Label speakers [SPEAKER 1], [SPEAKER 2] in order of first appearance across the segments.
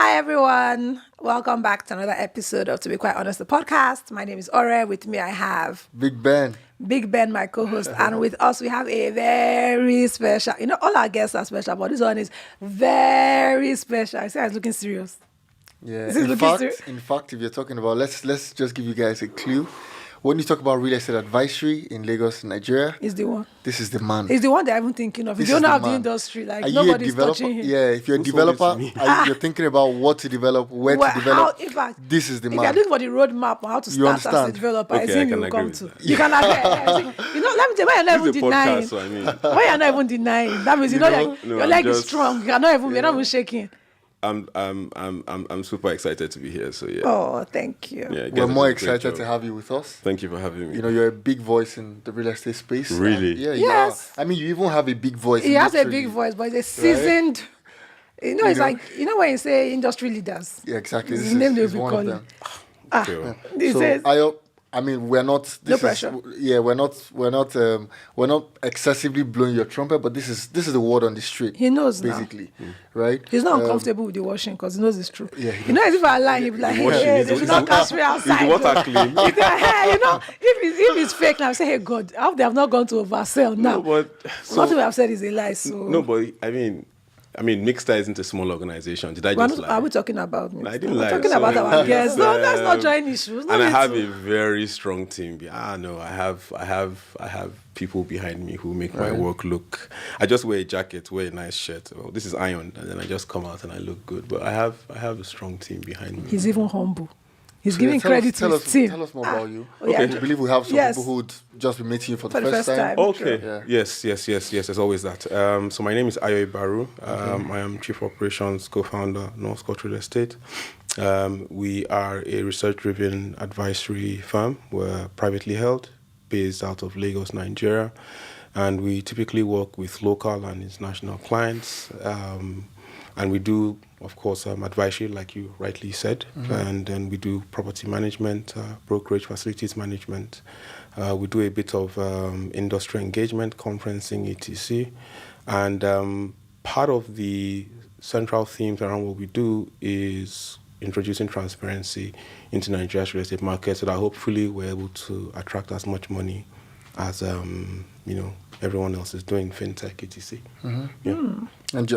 [SPEAKER 1] Hi, everyone. Welcome back to another episode of To Be Quite Honest, the podcast. My name is Ore. With me, I have
[SPEAKER 2] Big Ben.
[SPEAKER 1] Big Ben, my co-host. And with us, we have a very special, all our guests are special, but this one is very special. I say I was looking serious.
[SPEAKER 2] Yeah. In fact, if you're talking about, let's just give you guys a clue. When you talk about real estate advisory in Lagos, Nigeria,
[SPEAKER 1] He's the one.
[SPEAKER 2] this is the man.
[SPEAKER 1] He's the one that I'm thinking of. If you don't have the industry, like nobody's touching him.
[SPEAKER 2] Yeah, if you're a developer, you're thinking about what to develop, where to develop. This is the man.
[SPEAKER 1] If you're looking for the roadmap on how to start as a developer,
[SPEAKER 3] okay,
[SPEAKER 1] it's him you come to. You can agree. Let me tell you, why you're not even denying. Why you're not even denying? That means your leg is strong. You're not even shaking.
[SPEAKER 3] I'm super excited to be here. So yeah.
[SPEAKER 1] Oh, thank you.
[SPEAKER 3] Yeah,
[SPEAKER 2] we're more excited to have you with us.
[SPEAKER 3] Thank you for having me.
[SPEAKER 2] You're a big voice in the real estate space.
[SPEAKER 3] Really?
[SPEAKER 2] Yeah.
[SPEAKER 1] Yes.
[SPEAKER 2] I mean, you even have a big voice.
[SPEAKER 1] He has a big voice, but he's a seasoned. Right? It's like when you say industry leaders.
[SPEAKER 2] Yeah, exactly.
[SPEAKER 1] This is one of them.
[SPEAKER 2] Ayo, I mean, we're not.
[SPEAKER 1] No pressure.
[SPEAKER 2] We're not excessively blowing your trumpet, but this is the word on the street.
[SPEAKER 1] He knows
[SPEAKER 2] basically, right?
[SPEAKER 1] He's not uncomfortable with the washing because he knows it's true.
[SPEAKER 2] Yeah,
[SPEAKER 1] as if I lie, he'd be like, "Hey, they should not catch me outside."
[SPEAKER 3] Is the water clean?
[SPEAKER 1] If it's fake now, I say, "Hey God, I hope they have not gone to oversell now."
[SPEAKER 3] No, but
[SPEAKER 1] nothing we have said is a lie. So
[SPEAKER 3] no, but I mean, Mixta isn't a small organization. Did I just lie?
[SPEAKER 1] Are we talking about me?
[SPEAKER 3] I didn't lie.
[SPEAKER 1] We're talking about our guests. No, that's not joint issues.
[SPEAKER 3] And I have a very strong team. No, I have people behind me who make my work look. I just wear a jacket, wear a nice shirt. Oh, this is ironed, and then I just come out and I look good. But I have a strong team behind me.
[SPEAKER 1] He's even humble. He's giving credit to his team.
[SPEAKER 2] Tell us more about you.
[SPEAKER 1] Okay.
[SPEAKER 2] I believe we have some people who would just be meeting you for the first time.
[SPEAKER 3] Okay.
[SPEAKER 2] Sure.
[SPEAKER 3] Yes. There's always that. So my name is Ayo Ibaru. I am Chief Operations Co-founder, North Coast Real Estate. We are a research-driven advisory firm. We're privately held, based out of Lagos, Nigeria. And we typically work with local and international clients. And we do, of course, advisory, like you rightly said. And then we do property management, brokerage, facilities management. We do a bit of industry engagement, conferencing, etc. And part of the central themes around what we do is introducing transparency into Nigeria's real estate market so that hopefully we're able to attract as much money as everyone else is doing, fintech, etc.
[SPEAKER 2] And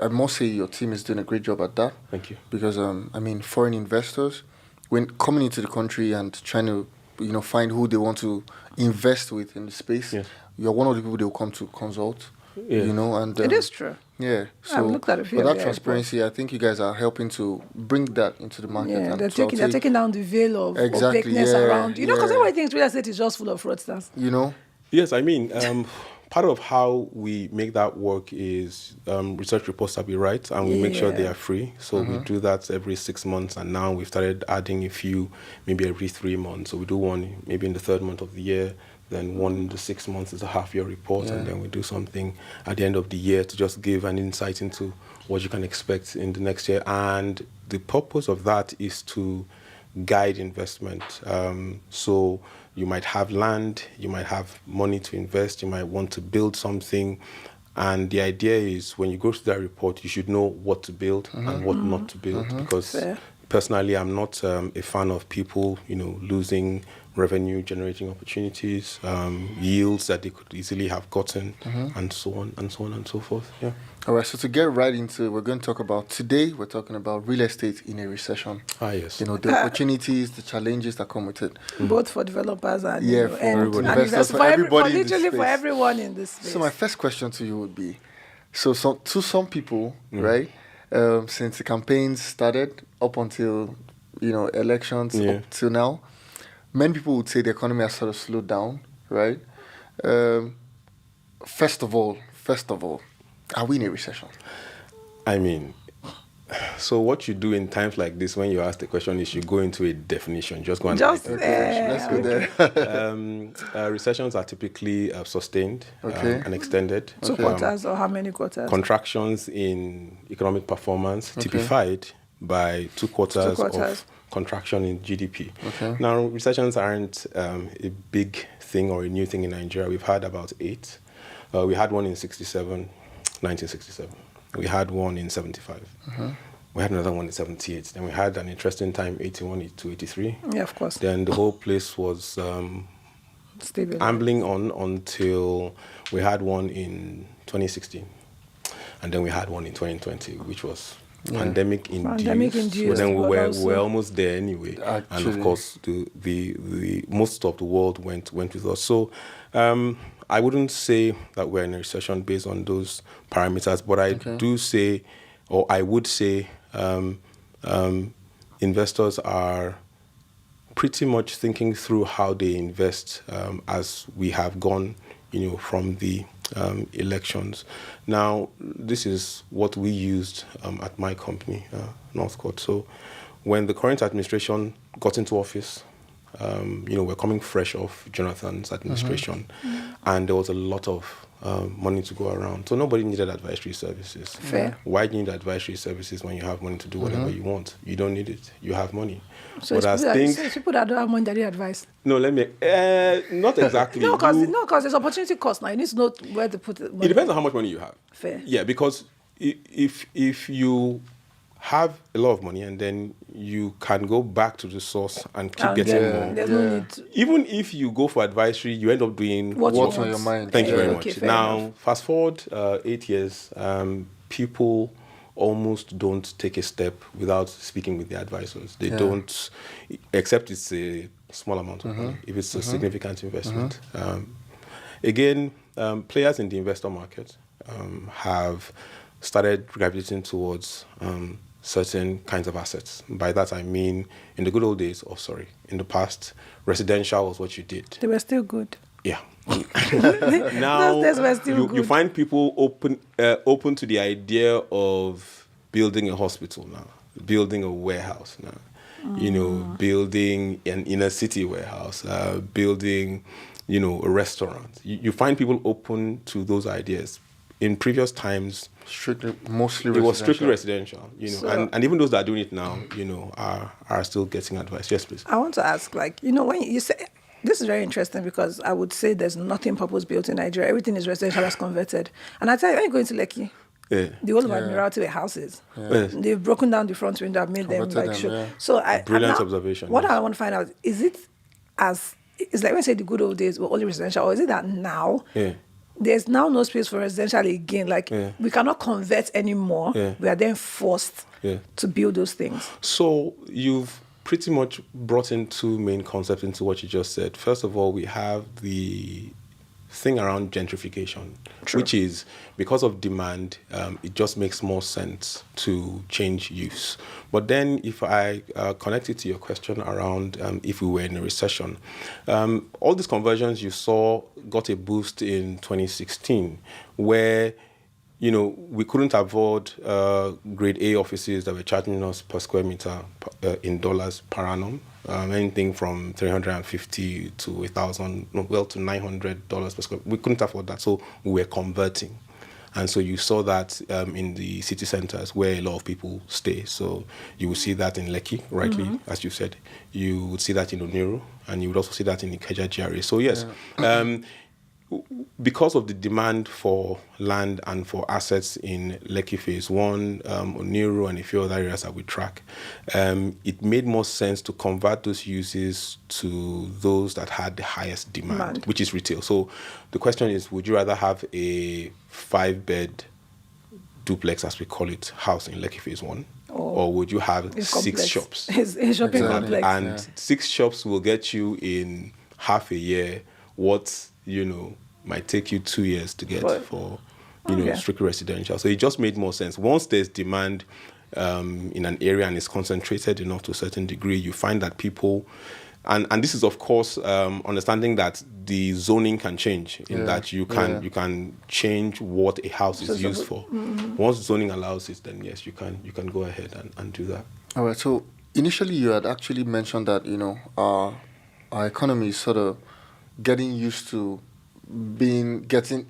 [SPEAKER 2] I must say your team is doing a great job at that.
[SPEAKER 3] Thank you.
[SPEAKER 2] Because, foreign investors, when coming into the country and trying to, find who they want to invest with in the space, you're one of the people they will come to consult, and...
[SPEAKER 1] it is true.
[SPEAKER 2] Yeah. So
[SPEAKER 1] I've looked at a few
[SPEAKER 2] for that transparency, I think you guys are helping to bring that into the market.
[SPEAKER 1] Yeah, they're taking down the veil of opaqueness around. Because everybody thinks real estate is just full of fraudsters.
[SPEAKER 3] Yes, part of how we make that work is research reports have to be right, and we make sure they are free. So we do that every 6 months, and now we've started adding a few, maybe every 3 months. So we do one maybe in the third month of the year, then one in the 6 months is a half-year report, and then we do something at the end of the year to just give an insight into what you can expect in the next year. And the purpose of that is to guide investment. So you might have land, you might have money to invest, you might want to build something. And the idea is when you go through that report, you should know what to build and what not to build. Because personally, I'm not a fan of people, losing revenue generating opportunities, yields that they could easily have gotten, and so on and so on and so forth. Yeah.
[SPEAKER 2] All right, so to get right into it, we're going to talk about, today we're talking about real estate in a recession.
[SPEAKER 3] Yes.
[SPEAKER 2] The opportunities, the challenges that come with it.
[SPEAKER 1] Both for developers and,
[SPEAKER 2] for investors, for everybody
[SPEAKER 1] literally for everyone in this space.
[SPEAKER 2] So my first question to you would be, to some people, right, since the campaigns started up until, elections up till now, many people would say the economy has sort of slowed down, right? First of all, are we in a recession?
[SPEAKER 3] So what you do in times like this when you ask the question is you go into a definition. Just go and
[SPEAKER 2] let's go there.
[SPEAKER 3] Recessions are typically sustained and extended.
[SPEAKER 1] 2 quarters or how many quarters?
[SPEAKER 3] Contractions in economic performance typified by 2 quarters of contraction in GDP. Now, recessions aren't a big thing or a new thing in Nigeria. We've had about 8. We had one in 1967. We had one in 75. We had another one in 78. Then we had an interesting time, 81 to 83.
[SPEAKER 1] Yeah, of course.
[SPEAKER 3] Then the whole place was
[SPEAKER 1] Stable.
[SPEAKER 3] ambling on until we had one in 2016. And then we had one in 2020, which was pandemic induced.
[SPEAKER 1] Pandemic induced,
[SPEAKER 3] But then we
[SPEAKER 1] but
[SPEAKER 3] were
[SPEAKER 1] also-
[SPEAKER 3] almost there anyway. And of
[SPEAKER 2] Actually.
[SPEAKER 3] course, the most of the world went with us. So I wouldn't say that we're in a recession based on those parameters, but I do say, or I would say, investors are pretty much thinking through how they invest as we have gone, from the elections. Now, this is what we used at my company, Northcote. So when the current administration got into office, we're coming fresh off Jonathan's administration, and there was a lot of money to go around. So nobody needed advisory services.
[SPEAKER 1] Fair.
[SPEAKER 3] Why do you need advisory services when you have money to do whatever you want? You don't need it. You have money.
[SPEAKER 1] So
[SPEAKER 3] But
[SPEAKER 1] it's
[SPEAKER 3] as
[SPEAKER 1] people that don't have money that need advice.
[SPEAKER 3] no, let me. Not exactly.
[SPEAKER 1] No, because there's opportunity cost now. You need to know where to put it.
[SPEAKER 3] It depends on how much money you have.
[SPEAKER 1] Fair.
[SPEAKER 3] Yeah, because if you have a lot of money and then you can go back to the source and keep getting more.
[SPEAKER 1] There's no need to.
[SPEAKER 3] Even if you go for advisory, you end up doing
[SPEAKER 1] What you
[SPEAKER 2] What's on
[SPEAKER 1] want.
[SPEAKER 2] your mind?
[SPEAKER 3] Thank you very
[SPEAKER 1] Okay,
[SPEAKER 3] much.
[SPEAKER 1] fair
[SPEAKER 3] Now,
[SPEAKER 1] enough.
[SPEAKER 3] fast forward 8 years, people almost don't take a step without speaking with their advisors. They don't, except it's a small amount of money, if it's a significant investment. Again, players in the investor market have started gravitating towards certain kinds of assets. By that I mean, in the good old days, in the past, residential was what you did.
[SPEAKER 1] They were still good.
[SPEAKER 3] Yeah. Now
[SPEAKER 1] Those days were still
[SPEAKER 3] you
[SPEAKER 1] good.
[SPEAKER 3] find people open to the idea of building a hospital now, building a warehouse now, building an inner city warehouse, building, a restaurant. You find people open to those ideas. In previous times,
[SPEAKER 2] Mostly
[SPEAKER 3] it was strictly residential,
[SPEAKER 1] So-
[SPEAKER 3] and even those that are doing it now, are still getting advice. Yes, please.
[SPEAKER 1] I want to ask, when you say, this is very interesting because I would say there's nothing purpose-built in Nigeria. Everything is residential that's converted. And I tell you, when you go into Lekki,
[SPEAKER 3] Yeah.
[SPEAKER 1] the whole of Admiralty were houses.
[SPEAKER 3] Yes.
[SPEAKER 1] They've broken down the front window and made them
[SPEAKER 2] Converted
[SPEAKER 1] like
[SPEAKER 2] them,
[SPEAKER 1] show.
[SPEAKER 2] yeah.
[SPEAKER 1] So
[SPEAKER 3] Brilliant
[SPEAKER 1] now,
[SPEAKER 3] observation,
[SPEAKER 1] What
[SPEAKER 3] yes.
[SPEAKER 1] I want to find out is it it's like when I say the good old days were only residential, or is it that now there's now no space for residential again? Like we cannot convert anymore.
[SPEAKER 3] Yeah.
[SPEAKER 1] We are then forced to build those things.
[SPEAKER 3] So you've pretty much brought in two main concepts into what you just said. First of all, we have the thing around gentrification, which is because of demand, it just makes more sense to change use. But then if I connect it to your question around if we were in a recession, all these conversions you saw got a boost in 2016 where we couldn't afford grade A offices that were charging us per square meter in dollars per annum, anything from $350 to $1,000, to $900 per square. We couldn't afford that, so we were converting. And so you saw that in the city centers where a lot of people stay. So you would see that in Lekki, rightly, as you said. You would see that in Oniru, and you would also see that in Ikeja GRA. So yes, because of the demand for land and for assets in Lekki Phase 1, Oniru, and a few other areas that we track, it made more sense to convert those uses to those that had the highest demand, which is retail. So the question is, would you rather have a 5-bed duplex, as we call it, house in Lekki Phase 1? Or would you have 6 shops?
[SPEAKER 1] It's a shopping complex.
[SPEAKER 3] And 6 shops will get you in half a year what, might take you 2 years to get for, strictly residential. So it just made more sense. Once there's demand in an area and it's concentrated enough to a certain degree, you find that people, and this is of course understanding that the zoning can change in that you can change what a house is used for. Once zoning allows it, then yes, you can go ahead and do that.
[SPEAKER 2] All right. So initially, you had actually mentioned that our economy is sort of getting used to getting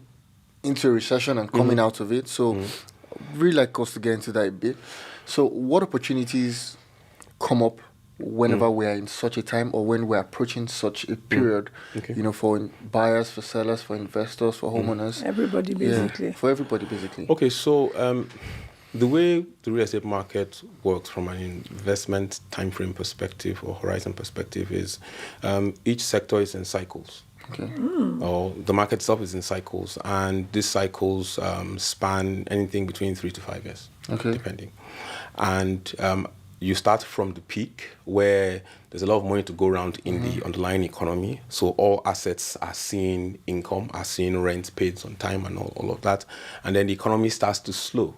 [SPEAKER 2] into a recession and coming out of it. So really like us to get into that a bit. So what opportunities come up whenever we are in such a time, or when we're approaching such a period, for buyers, for sellers, for investors, for homeowners?
[SPEAKER 1] Everybody, basically.
[SPEAKER 2] For everybody, basically.
[SPEAKER 3] Okay, so The way the real estate market works from an investment time frame perspective or horizon perspective is each sector is in cycles.
[SPEAKER 2] Okay.
[SPEAKER 3] Or the market itself is in cycles, and these cycles span anything between 3 to 5 years, depending. And you start from the peak where there's a lot of money to go around in the underlying economy. So all assets are seeing income, are seeing rent paid on time and all of that. And then the economy starts to slow.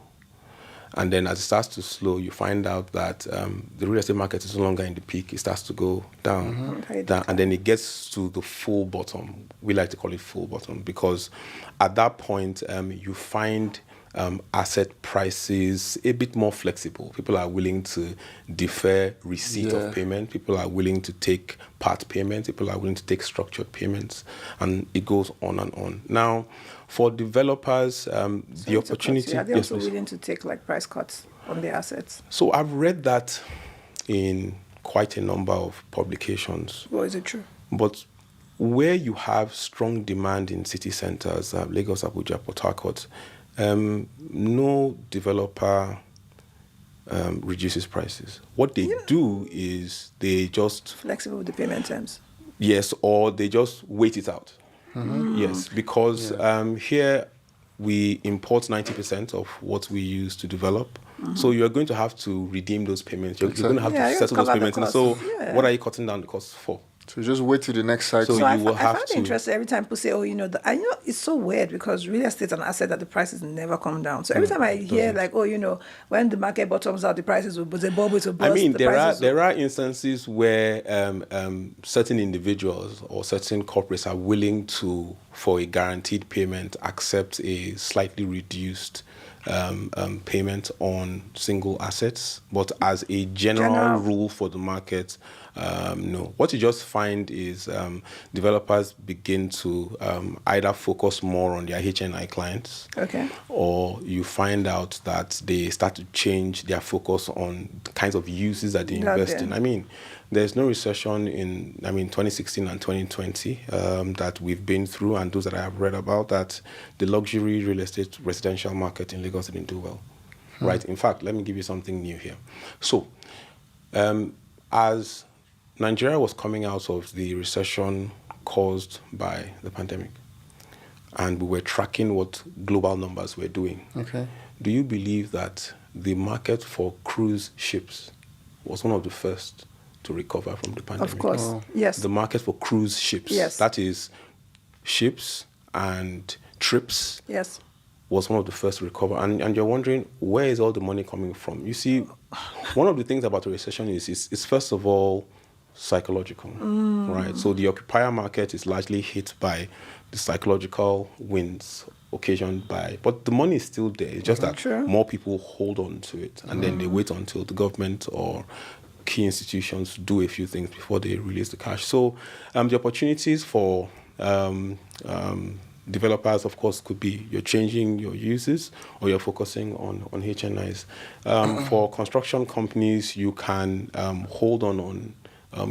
[SPEAKER 3] And then as it starts to slow, you find out that the real estate market is no longer in the peak. It starts to go down, down, and then it gets to the full bottom. We like to call it full bottom because at that point, you find asset prices a bit more flexible. People are willing to defer receipt of payment. People are willing to take part payments. People are willing to take structured payments, and it goes on and on. Now, for developers, the opportunity...
[SPEAKER 1] Are they also willing to take like price cuts on their assets?
[SPEAKER 3] So I've read that in quite a number of publications.
[SPEAKER 1] Well, is it true?
[SPEAKER 3] But where you have strong demand in city centers, Lagos, Abuja, Port Harcourt, no developer reduces prices. What they do is they just...
[SPEAKER 1] Flexible with the payment terms.
[SPEAKER 3] Yes, or they just wait it out. Yes, because here we import 90% of what we use to develop. So you're going to have to redeem those payments. You're going to have to settle those payments. And so what are you cutting down the costs for?
[SPEAKER 2] So just wait till the next cycle.
[SPEAKER 3] So
[SPEAKER 1] I
[SPEAKER 3] you will have
[SPEAKER 1] find
[SPEAKER 3] to...
[SPEAKER 1] it interesting every time people say, oh, I know it's so weird because real estate is an asset that the prices never come down. So every time I hear like, oh, when the market bottoms out, the prices will bubble to burst.
[SPEAKER 3] I mean, there are instances where certain individuals or certain corporates are willing to, for a guaranteed payment, accept a slightly reduced payment on single assets. But as a general rule for the market, no. What you just find is developers begin to either focus more on their HNI clients, or you find out that they start to change their focus on the kinds of uses that they invest in. I mean, there's no recession in 2016 and 2020 that we've been through, and those that I have read about, that the luxury real estate residential market in Lagos didn't do well. Right? In fact, let me give you something new here. So, as Nigeria was coming out of the recession caused by the pandemic, and we were tracking what global numbers were doing. Do you believe that the market for cruise ships was one of the first to recover from the pandemic?
[SPEAKER 1] Of course, yes.
[SPEAKER 3] The market for cruise ships, that is ships and trips, was one of the first to recover. And you're wondering, where is all the money coming from? You see, one of the things about a recession is first of all, psychological, right? So the occupier market is largely hit by the psychological winds occasioned by, but the money is still there. It's just that more people hold on to it, and then they wait until the government or key institutions do a few things before they release the cash. So the opportunities for developers, of course, could be you're changing your uses or you're focusing on HNIs. For construction companies, you can hold on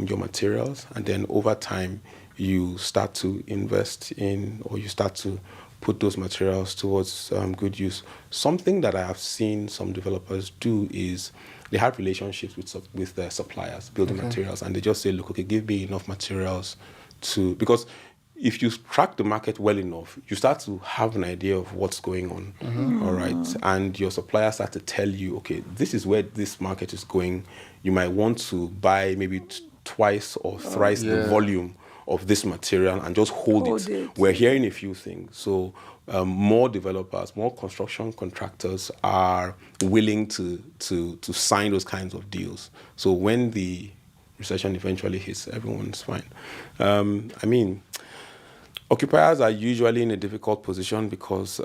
[SPEAKER 3] your materials, and then over time you start to invest in, or you start to put those materials towards good use. Something that I have seen some developers do is they have relationships with their suppliers, building materials, and they just say, look, okay, give me enough materials to, because if you track the market well enough, you start to have an idea of what's going on, all right? And your suppliers start to tell you, okay, this is where this market is going. You might want to buy maybe twice or thrice the volume of this material and just hold it. We're hearing a few things. So more developers, more construction contractors are willing to sign those kinds of deals. So when the recession eventually hits, everyone's fine. I mean, occupiers are usually in a difficult position because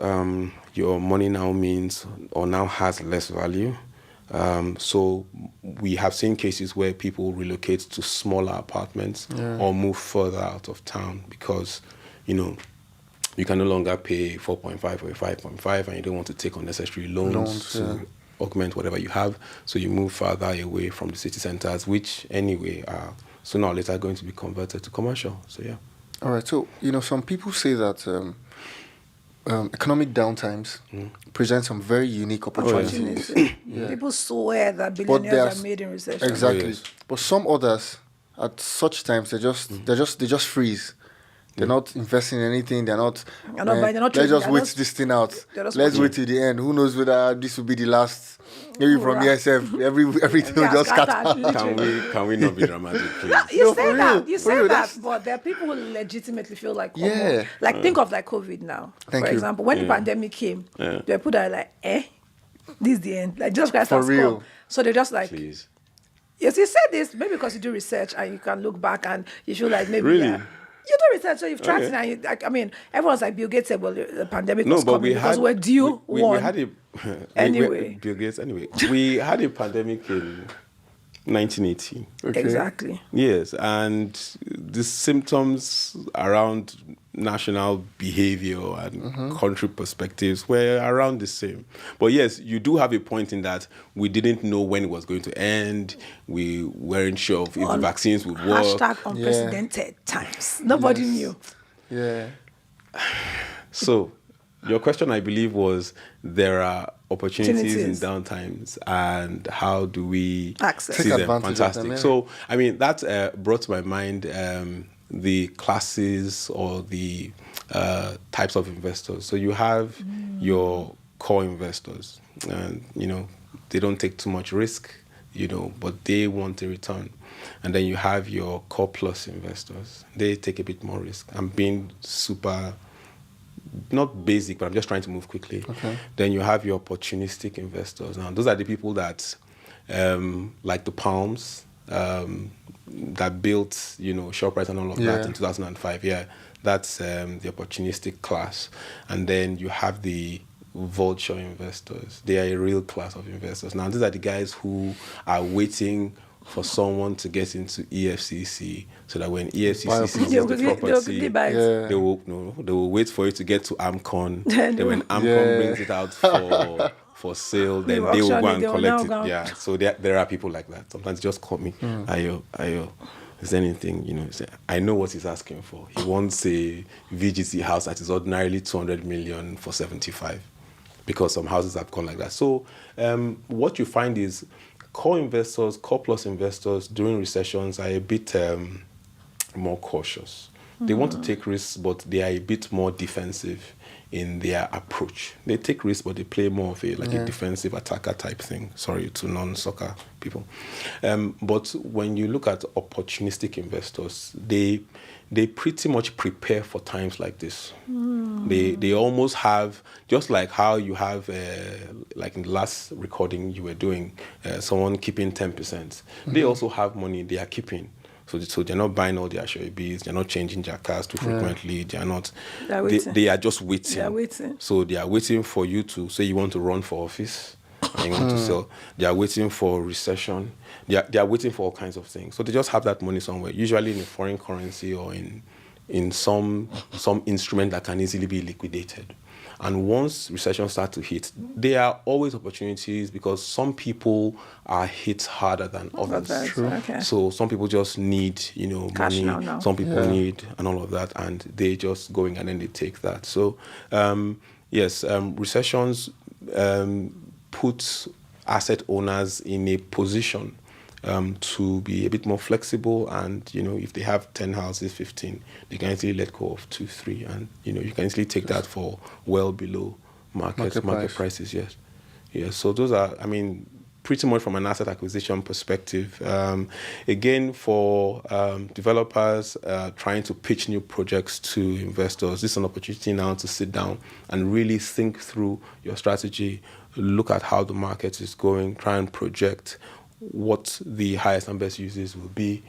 [SPEAKER 3] your money now means or now has less value. So we have seen cases where people relocate to smaller apartments or move further out of town because, you can no longer pay 4.5 or 5.5 and you don't want to take unnecessary loans to augment whatever you have. So you move further away from the city centers, which anyway are sooner or later going to be converted to commercial. So, yeah.
[SPEAKER 2] All right. So, some people say that economic downtimes present some very unique opportunities.
[SPEAKER 1] People swear that billionaires are made in recession.
[SPEAKER 2] Exactly. But some others, at such times, they just freeze. They're not investing in anything. They're not. Let's just wait this thing out. Let's wait till the end. Who knows whether this will be the last? Maybe from ESF, everything will just scatter.
[SPEAKER 3] Can we not be dramatic, please?
[SPEAKER 1] You say that, but there are people who legitimately feel like, like think of like COVID now. For example, when the pandemic came, there were people that are like, this is the end. Like Jesus Christ has come. So they're just like,
[SPEAKER 3] please.
[SPEAKER 1] Yes, you said this maybe because you do research and you can look back and you feel like maybe
[SPEAKER 3] really.
[SPEAKER 1] You do research, so you've tracked it, and everyone's like Bill Gates said, well, the pandemic was coming because we're due one.
[SPEAKER 3] We had a Bill Gates. Anyway, we had a pandemic in 1980.
[SPEAKER 1] Okay. Exactly.
[SPEAKER 3] Yes, and the symptoms around national behavior and country perspectives were around the same. But yes, you do have a point in that we didn't know when it was going to end. We weren't sure if the vaccines would work.
[SPEAKER 1] Hashtag unprecedented times. Nobody knew.
[SPEAKER 2] Yeah.
[SPEAKER 3] So, your question, I believe, was there are opportunities in downtimes, and how do we see them? Fantastic. So, I mean, that brought to my mind the classes or the types of investors. So you have your core investors, and they don't take too much risk, but they want a return. And then you have your core plus investors. They take a bit more risk. I'm being super, not basic, but I'm just trying to move quickly.
[SPEAKER 2] Okay.
[SPEAKER 3] Then you have your opportunistic investors. Now, those are the people that, like the Palms, that built, ShopRite and all of that in 2005. Yeah, that's the opportunistic class. And then you have the vulture investors. They are a real class of investors. Now, these are the guys who are waiting for someone to get into EFCC, so that when EFCC sees the property, they will wait for it to get to AMCON. Then when AMCON brings it out for sale, then they will go and collect it. Yeah, so there are people like that. Sometimes just call me, Ayo, is there anything, I know what he's asking for. He wants a VGT house that is ordinarily 200 million for 75, because some houses have gone like that. So what you find is core plus investors during recessions are a bit more cautious. They want to take risks, but they are a bit more defensive in their approach. They take risks, but they play more of a defensive attacker type thing. Sorry to non-soccer people. But when you look at opportunistic investors, they pretty much prepare for times like this. They almost have, just like how you have, like in the last recording you were doing, someone keeping 10%. They also have money they are keeping. So they're not buying all their Shoaibs, they're not changing their cars too frequently, they are just waiting.
[SPEAKER 1] They're waiting.
[SPEAKER 3] So they are waiting for you to say you want to run for office and you want to sell. They are waiting for recession. They are waiting for all kinds of things. So they just have that money somewhere, usually in a foreign currency or in some instrument that can easily be liquidated. And once recession starts to hit, there are always opportunities, because some people are hit harder than others.
[SPEAKER 1] True. Okay.
[SPEAKER 3] So some people just need,
[SPEAKER 1] cash
[SPEAKER 3] money.
[SPEAKER 1] Now.
[SPEAKER 3] Some people need and all of that, and they just go in and then they take that. So recessions put asset owners in a position to be a bit more flexible, and if they have 10 houses, 15, they can easily let go of 2, 3, and you can easily take that for well below market prices. Yes. So those are, pretty much from an asset acquisition perspective. Again, for developers trying to pitch new projects to investors, this is an opportunity now to sit down and really think through your strategy, look at how the market is going, try and project what the highest and best uses will be,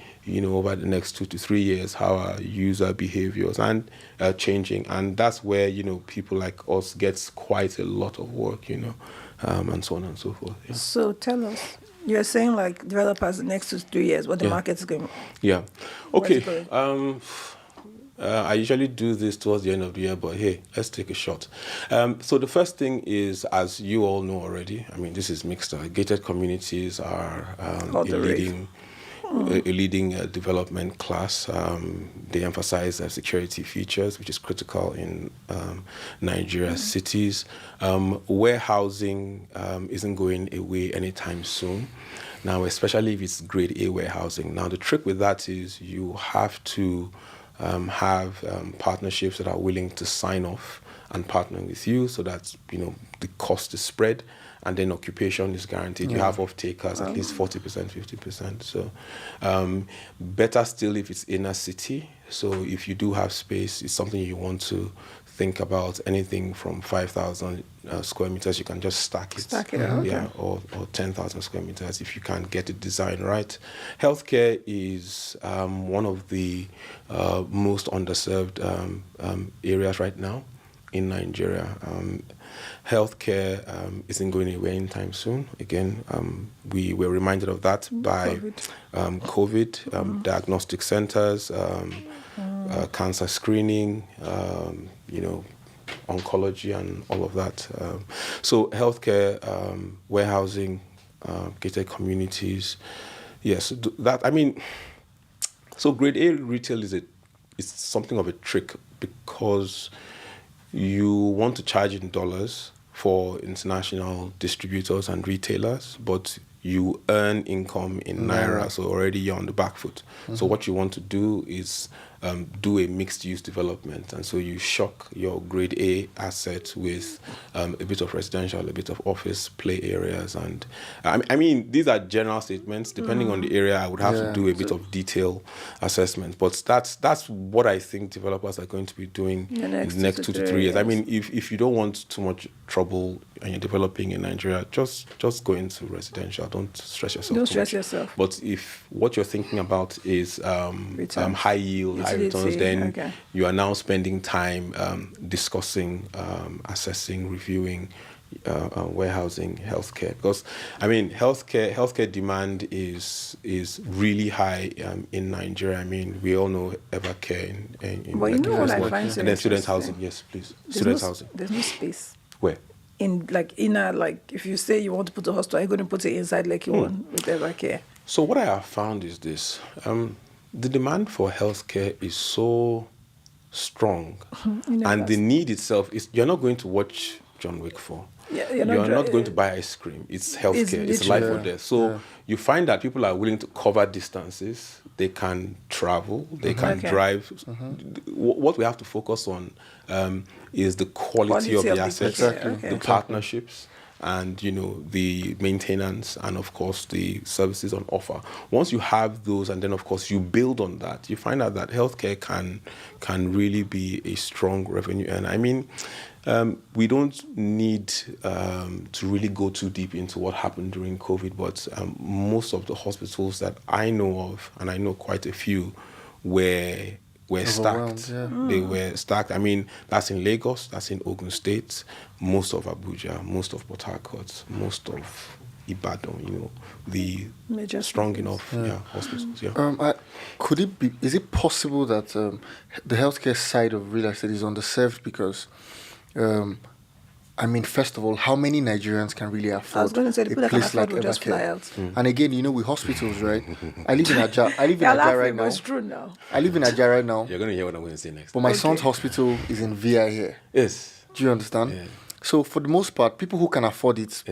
[SPEAKER 3] over the next 2 to 3 years, how our user behaviors and changing. And that's where, people like us gets quite a lot of work, and so on and so forth. Yeah.
[SPEAKER 1] So tell us, you're saying like developers the next 2 to 3 years, what the market's going.
[SPEAKER 3] Yeah. Okay. I usually do this towards the end of the year, but hey, let's take a shot. So the first thing is, as you all know already, this is mixed. Gated communities are a a leading development class. They emphasize security features, which is critical in Nigeria's cities. Warehousing isn't going away anytime soon. Now, especially if it's grade A warehousing. Now, the trick with that is you have to have partnerships that are willing to sign off and partner with you, so that the cost is spread, and then occupation is guaranteed. You have off-takers, at least 40%, 50%. So better still if it's inner city. So if you do have space, it's something you want to think about. Anything from 5,000 square meters, you can just stack it.
[SPEAKER 1] Okay.
[SPEAKER 3] Yeah, or 10,000 square meters if you can get it designed right. Healthcare is one of the most underserved areas right now in Nigeria. Healthcare isn't going anywhere anytime soon. Again, we were reminded of that by COVID, diagnostic centers, cancer screening, oncology and all of that. So healthcare, warehousing, gated communities. Yes, so grade A retail is something of a trick, because you want to charge in dollars for international distributors and retailers, but you earn income in Naira, so already you're on the back foot. So what you want to do is do a mixed-use development, and so you shock your grade A asset with a bit of residential, a bit of office, play areas, and these are general statements. Depending on the area, I would have to do a bit of detail assessment, but that's what I think developers are going to be doing in the next 2 to 3 years. If you don't want too much trouble and you're developing in Nigeria, just go into residential. Don't stress yourself.
[SPEAKER 1] Don't stress yourself.
[SPEAKER 3] But if what you're thinking about is high yield, high returns, then you are now spending time discussing, assessing, reviewing warehousing, healthcare. Because healthcare demand is really high in Nigeria. We all know Evercare in
[SPEAKER 1] but what I find so
[SPEAKER 3] and then student housing. Yes, please. Student housing.
[SPEAKER 1] There's no space.
[SPEAKER 3] Where?
[SPEAKER 1] In inner, if you say you want to put a hostel, are you going to put it inside like you want with Evercare?
[SPEAKER 3] So what I have found is this: the demand for healthcare is so strong, and the need itself is, you're not going to watch John Wick 4. Yeah, you're not going to buy ice cream. It's healthcare. It's life or death. So you find that people are willing to cover distances. They can travel. They can drive. What we have to focus on is the quality of the assets, the partnerships, and the maintenance, and of course the services on offer. Once you have those, and then of course you build on that, you find out that healthcare can really be a strong revenue earner. We don't need to really go too deep into what happened during COVID, but most of the hospitals that I know of, and I know quite a few, were stacked. They were stacked. That's in Lagos, that's in Ogun State, most of Abuja, most of Port Harcourt, most of Ibadan, the major strong enough hospitals.
[SPEAKER 2] Is it possible that the healthcare side of real estate is underserved because first of all, how many Nigerians can really afford a place like Evercare? And again, with hospitals, right? I live in Ajah right now.
[SPEAKER 1] It's true now.
[SPEAKER 2] I live in Ajah right now.
[SPEAKER 3] You're going to hear what I'm going to say next.
[SPEAKER 2] But my son's hospital is in VI here.
[SPEAKER 3] Yes.
[SPEAKER 2] Do you understand? Yeah. So for the most part, people who can afford it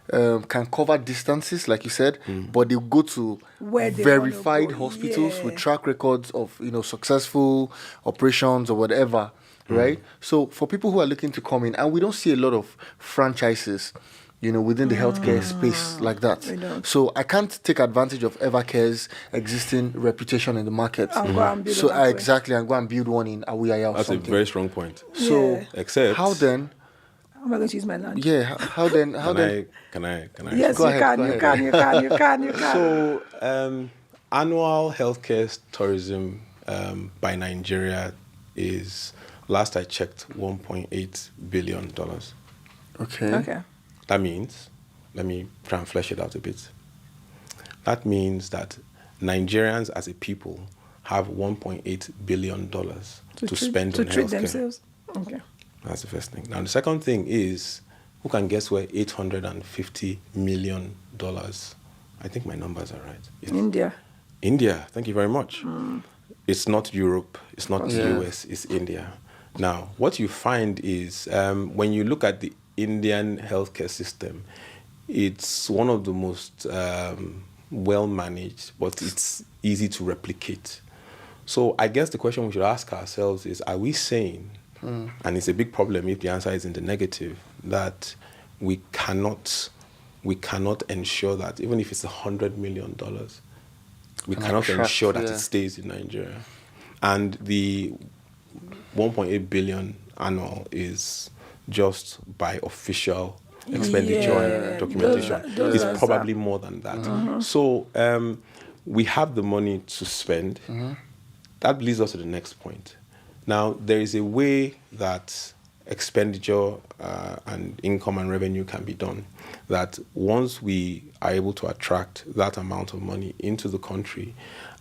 [SPEAKER 2] can cover distances, like you said, but they go to verified hospitals with track records of successful operations or whatever. Right? So for people who are looking to come in, and we don't see a lot of franchises, within the healthcare space like that. So I can't take advantage of Evercare's existing reputation in the market.
[SPEAKER 1] And go and
[SPEAKER 2] build one in Awuyaya or
[SPEAKER 3] That's
[SPEAKER 2] something.
[SPEAKER 3] a very strong point.
[SPEAKER 2] So
[SPEAKER 3] except
[SPEAKER 2] how then?
[SPEAKER 1] How am I going to use my land?
[SPEAKER 2] Yeah, how then?
[SPEAKER 3] Can I?
[SPEAKER 1] Yes,
[SPEAKER 2] go
[SPEAKER 1] you
[SPEAKER 2] ahead.
[SPEAKER 1] can.
[SPEAKER 3] So annual healthcare tourism by Nigeria is, last I checked, $1.8 billion.
[SPEAKER 2] Okay.
[SPEAKER 3] That means, let me try and flesh it out a bit. That means that Nigerians as a people have $1.8 billion to spend on healthcare. To treat themselves?
[SPEAKER 1] Okay.
[SPEAKER 3] That's the first thing. Now, the second thing is, who can guess where $850 million, I think my numbers are right.
[SPEAKER 1] India.
[SPEAKER 3] India, thank you very much. It's not Europe, it's not the US, it's India. Now, what you find is when you look at the Indian healthcare system, it's one of the most well managed, but it's easy to replicate. So I guess the question we should ask ourselves is, are we saying, and it's a big problem if the answer is in the negative, that we cannot ensure that, even if it's $100 million, we cannot ensure that it stays in Nigeria. And the 1.8 billion annual is just by official expenditure and documentation. It's probably more than that. So we have the money to spend. That leads us to the next point. Now, there is a way that expenditure and income and revenue can be done, that once we are able to attract that amount of money into the country,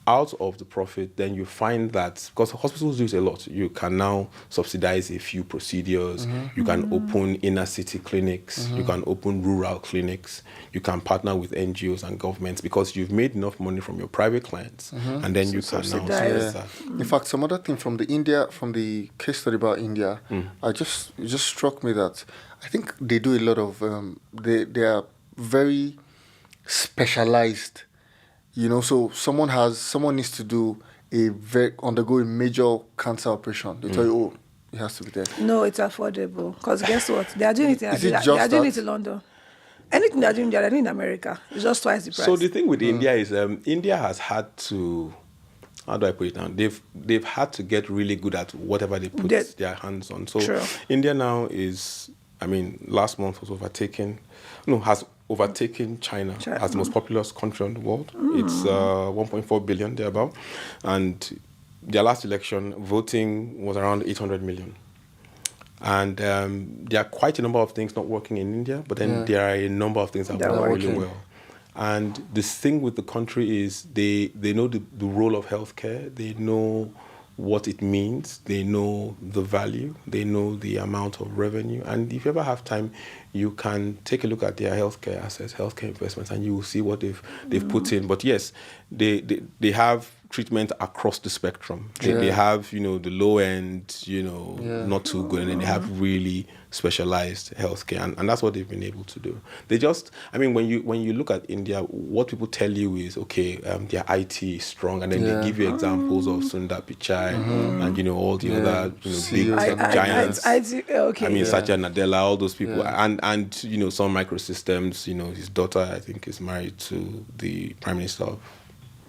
[SPEAKER 3] out of the profit, then you find that, because hospitals do it a lot, you can now subsidize a few procedures, you can open inner city clinics, you can open rural clinics, you can partner with NGOs and governments, because you've made enough money from your private clients, and then you can now subsidize that.
[SPEAKER 2] In fact, some other thing from the case study about India, it just struck me that I think they do a lot of, they are very specialized. So someone needs to undergo a major cancer operation. They tell you, it has to be there.
[SPEAKER 1] No, it's affordable. Because guess what? They are doing it in London. Anything they are doing, in America. It's just twice the price.
[SPEAKER 3] So the thing with India is, India has had to, how do I put it down? They've had to get really good at whatever they put their hands on. So India now is, last month was has overtaken China as the most populous country in the world. It's 1.4 billion, thereabout. And their last election, voting was around 800 million. And there are quite a number of things not working in India, but then there are a number of things that work really well. And the thing with the country is they know the role of healthcare, they know what it means, they know the value, they know the amount of revenue. And if you ever have time, you can take a look at their healthcare assets, healthcare investments, and you will see what they've put in. But yes, they have treatment across the spectrum. They have, the low end, not too good, and then they have really specialized healthcare, and that's what they've been able to do. They just, when you look at India, what people tell you is, okay, their IT is strong, and then they give you examples of Sundar Pichai and all the other big tech giants. Satya Nadella, all those people, and some microsystems. His daughter, I think, is married to the Prime Minister of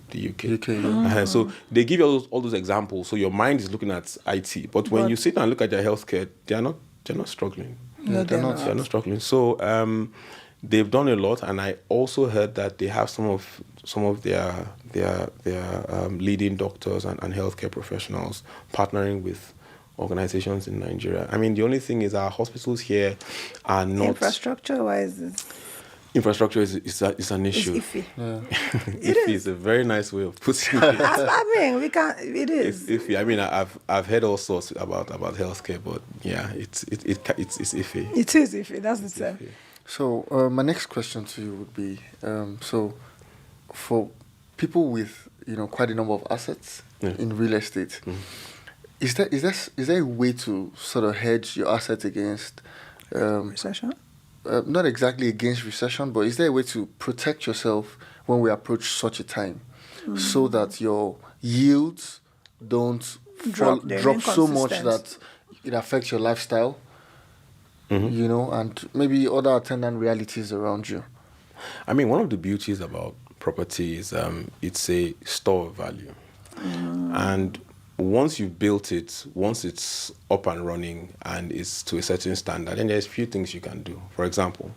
[SPEAKER 3] the UK. So they give you all those examples. So your mind is looking at IT, but when you sit and look at their healthcare, they're not struggling.
[SPEAKER 1] No, they're not.
[SPEAKER 3] They're not struggling. So they've done a lot, and I also heard that they have some of their leading doctors and healthcare professionals partnering with organizations in Nigeria. The only thing is our hospitals here are not...
[SPEAKER 1] Infrastructure-wise...
[SPEAKER 3] Infrastructure is an issue.
[SPEAKER 1] It's iffy.
[SPEAKER 3] Iffy is a very nice way of putting it.
[SPEAKER 1] It is.
[SPEAKER 3] It's iffy. I've heard all sorts about healthcare, but yeah, it's iffy.
[SPEAKER 1] It is iffy. That's the term.
[SPEAKER 2] So my next question to you would be: so for people with quite a number of assets in real estate, is there a way to sort of hedge your assets against
[SPEAKER 1] recession?
[SPEAKER 2] Not exactly against recession, but is there a way to protect yourself when we approach such a time so that your yields don't drop so much that it affects your lifestyle, and maybe other attendant realities around you?
[SPEAKER 3] One of the beauties about property is it's a store of value. And once you've built it, once it's up and running and it's to a certain standard, then there's a few things you can do. For example,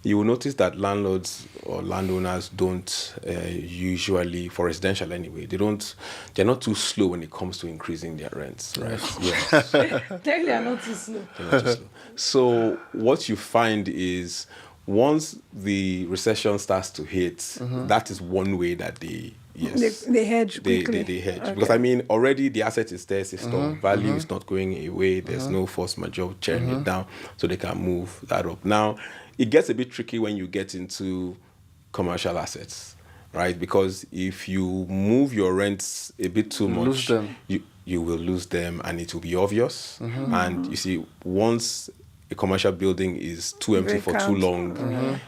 [SPEAKER 3] you will notice that landlords or landowners don't usually, for residential anyway, they're not too slow when it comes to increasing their rents, right? Yes.
[SPEAKER 1] They are not too slow.
[SPEAKER 3] So what you find is once the recession starts to hit, that is one way that they
[SPEAKER 1] hedge quickly.
[SPEAKER 3] They hedge. Okay. Because already the asset is there, it's store value is not going away, there's no force majeure tearing it down, so they can move that up. Now, it gets a bit tricky when you get into commercial assets. right? Because if you move your rents a bit too much, you will lose them, and it will be obvious. And you see, once a commercial building is too empty for too long,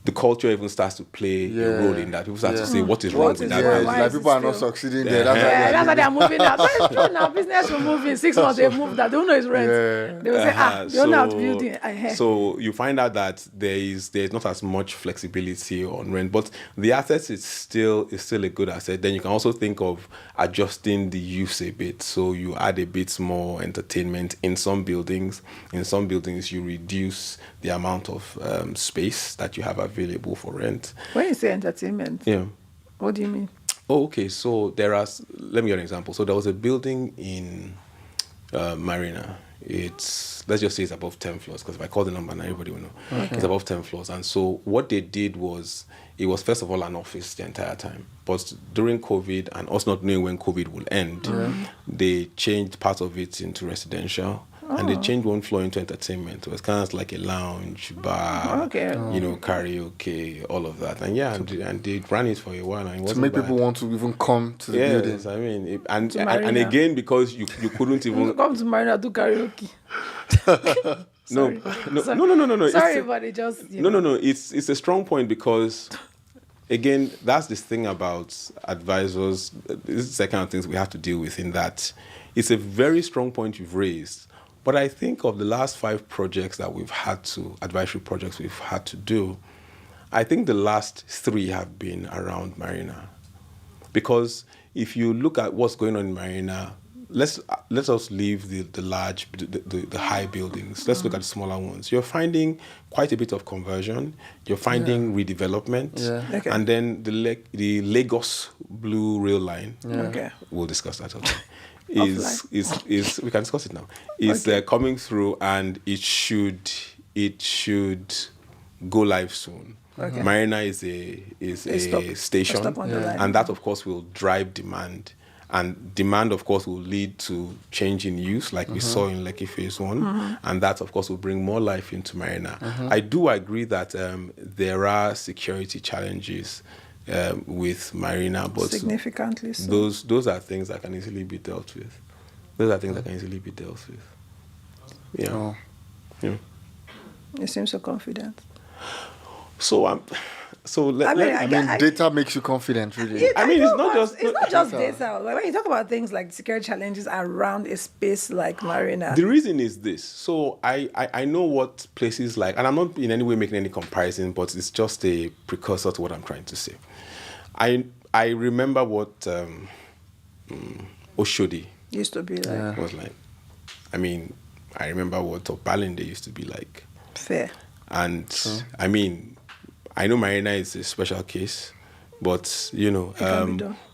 [SPEAKER 3] the culture even starts to play a role in that. People start to say, what is wrong with that building?
[SPEAKER 2] Like people are not succeeding there.
[SPEAKER 1] That's why they're moving out. That's true now. Business will move in 6 months. They move that. They don't know it's rent. They will say, they don't know how to build it.
[SPEAKER 3] So you find out that there's not as much flexibility on rent, but the asset is still a good asset. Then you can also think of adjusting the use a bit. So you add a bit more entertainment in some buildings. In some buildings, you reduce the amount of space that you have available for rent.
[SPEAKER 1] When you say entertainment, what do you mean?
[SPEAKER 3] Oh, okay. So let me give an example. So there was a building in Marina. Let's just say it's above 10 floors, because if I call the number now, everybody will know. Okay. It's above 10 floors. And so what they did was, it was first of all an office the entire time. But during COVID, and us not knowing when COVID will end, they changed part of it into residential. And they changed one floor into entertainment. It was kind of like a lounge, bar, karaoke, all of that. And they ran it for a while. And it wasn't
[SPEAKER 2] to make
[SPEAKER 3] bad.
[SPEAKER 2] People want to even come to the building.
[SPEAKER 3] Yes, I mean, and again, because you couldn't even...
[SPEAKER 1] come to Marina, do karaoke.
[SPEAKER 3] No.
[SPEAKER 1] Sorry, but it just...
[SPEAKER 3] No. It's a strong point, because... Again, that's the thing about advisors. This is the kind of things we have to deal with, in that it's a very strong point you've raised. But I think of the last 5 projects that advisory projects we've had to do, I think the last 3 have been around Marina. Because if you look at what's going on in Marina, let us leave the large, the high buildings. Let's look at the smaller ones. You're finding quite a bit of conversion. You're finding redevelopment. Yeah. Okay. And then the Lagos Blue Rail Line. Yeah. Okay. We'll discuss that. Okay. is we can discuss it now. Is coming through, and it should go live soon. Okay. Marina is a station, and that of course will drive demand. And demand, of course, will lead to change in use, like we saw in Lekki Phase 1. And that, of course, will bring more life into Marina. I do agree that there are security challenges with Marina, but
[SPEAKER 1] significantly so.
[SPEAKER 3] Those are things that can easily be dealt with. Yeah.
[SPEAKER 2] Oh.
[SPEAKER 3] Yeah.
[SPEAKER 1] You seem so confident.
[SPEAKER 2] Data makes you confident, really.
[SPEAKER 3] It's not
[SPEAKER 1] just data. When you talk about things like security challenges around a space like Marina,
[SPEAKER 3] the reason is this. So I know what places like, and I'm not in any way making any comparison, but it's just a precursor to what I'm trying to say. I remember what Oshodi
[SPEAKER 1] used to be like.
[SPEAKER 3] Was like. I mean, I remember what Balinde used to be like.
[SPEAKER 1] Fair.
[SPEAKER 3] And I know Marina is a special case, but